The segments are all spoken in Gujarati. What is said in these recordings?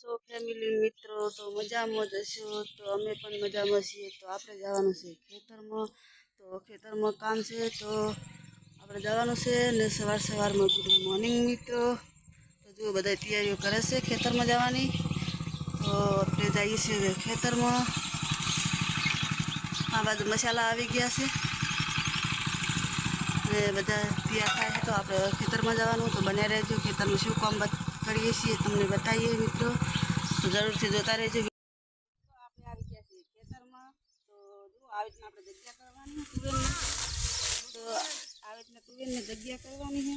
છો ફેમિલી મિત્રો? તો મજામાં જ હશો. તો અમે પણ મજામાં છીએ. તો આપણે જવાનું છે ખેતરમાં. તો ખેતરમાં કામ છે તો આપણે જવાનું છે ને સવારમાં ગુડ મોર્નિંગ મિત્રો. તો જો બધા તૈયારીઓ કરે છે ખેતરમાં જવાની. તો આપણે જઈએ છીએ ખેતરમાં. આ બાજુ મસાલા આવી ગયા છે ને બધા તૈયાર થાય તો આપણે ખેતરમાં જવાનું. તો બને રહેજો, ખેતરમાં શું કામ કરીએ છીએ તમને બતાવીએ મિત્રો. તો જરૂરથી જોતા રહેજો. આપણે આવી ગયા છીએ ખેતરમાં. તો જો આવી રીતના આપણે જગ્યા કરવાની તુવેરની. તો આવી રીતના તુવેરની જગ્યા કરવાની છે.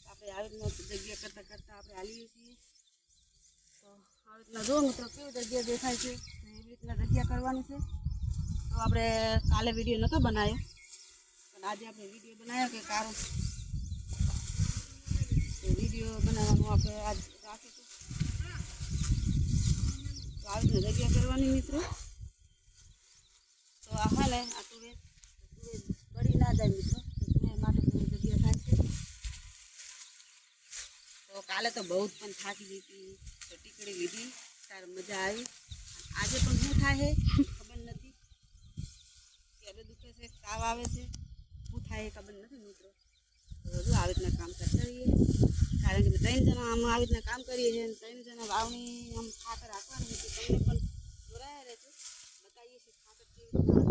આપણે આવી રીતના જગ્યા કરતાં કરતાં આપણે હાલીએ છીએ. તો આવી રીતના જો મિત્રો કેવી જગ્યા દેખાય છે. તો એવી રીતના જગ્યા કરવાની છે. તો આપણે કાલે વિડીયો નહોતો બનાવ્યો, પણ આજે આપણે વિડીયો બનાવ્યો કે કારણ વિડીયો બનાવવાનું આપણે આજ રાખીશું. તો આવી રીતના જગ્યા કરવાની મિત્રો. તો આ હા ને આ તુવેર બળી ના જાય મિત્રો. તો તુવેર માટે જગ્યા થાય છે. તો કાલે તો બહુ પણ થાકી ગઈ હતી, તો ટીકડી લીધી ત્યારે મજા આવી. આજે પણ શું થાય છે ખબર નથી. ક્યારે દુખે છે, તાવ આવે છે, શું થાય ખબર નથી મિત્રો. તો હજુ આવી રીતના કામ કરતા રહીએ. કારણ કે 3 જણા આમાં આવી રીતના કામ કરીએ છીએ. 3 જણા વાવણી આમ ખાતર રાખવાનું હતું. તમને પણ જોડાયા રહેશે, બતાવીએ છીએ ખાતર કેવી રીતના.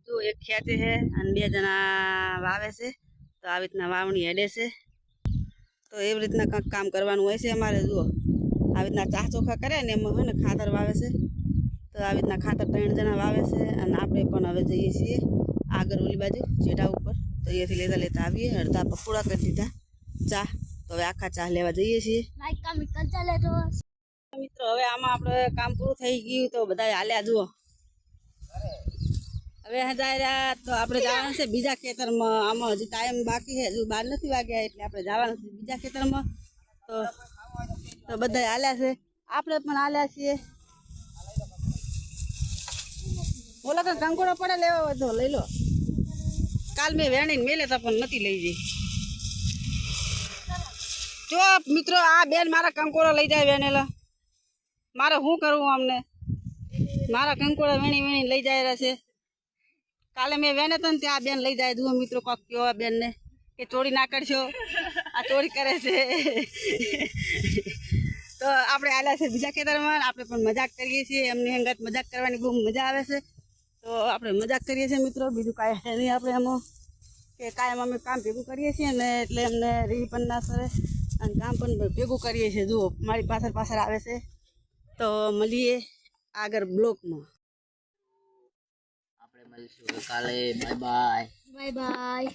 જો એક ખેંચે છે અને 2 જણા વાવે છે. તો આવી રીતના વાવણી હેડે છે. તો એવી રીતના કંઈક કામ કરવાનું હોય છે અમારે. જુઓ આવી રીતના ચાહ ચોખા કરે ને એમાં હોય ને ખાતર વાવે છે. તો આવી રીતના ખાતર 3 જણા વાવે છે. અને આપણે પણ હવે જઈએ છીએ આગળ ઓલી બાજુ જેઠા ઉપર. તો અહીંયાથી લેતા લેતા આવીએ. અડધા પકોડા કરી દીધા ચા. તો હવે આખા ચા લેવા જઈએ છીએ મિત્રો. હવે આમાં આપણે કામ પૂરું થઈ ગયું. તો બધા હાલ્યા જુઓ. હવે જાય રહ્યા તો આપણે જવાનું છે બીજા ખેતરમાં. આમાં હજી ટાઈમ બાકી છે, હજુ 12 નથી વાગ્યા એટલે આપણે જવાનું છે બીજા ખેતરમાં. તો બધા હાલ્યા છે, આપણે પણ હાલ્યા છીએ. ઓલા કઈ કંકોડો પડે લેવા હોય તો લઈ લો. કાલ મેં વેણીને મેલેતા પણ નથી લઈ જઈ. જો મિત્રો આ બેન મારા કંકોડો લઈ જાય વેણેલા. મારે શું કરવું અમને? મારા કંકોડા વેણી લઈ જાય રહ્યા છે. કાલે મેં વેને તો ને ત્યાં બેન લઈ જાય. જુઓ મિત્રો કોક કયો આ બેનને કે ચોરી ના કરશો, આ ચોરી કરે છે. તો આપણે આલ્યા છે બીજા ખેતરમાં. આપણે પણ મજાક કરીએ છીએ. એમની અંગત મજાક કરવાની બહુ મજા આવે છે. તો આપણે મજાક કરીએ છીએ મિત્રો. બીજું કાંઈ છે નહીં આપણે એમાં, કે કાયમ અમે કામ ભેગું કરીએ છીએ ને એટલે એમને રીહ પણ ના સરે અને કામ પણ ભેગું કરીએ છીએ. જુઓ મારી પાછળ આવે છે. તો મળીએ આગળ બ્લોકમાં. આપણે મળીશું કાલે. Bye bye. Bye bye.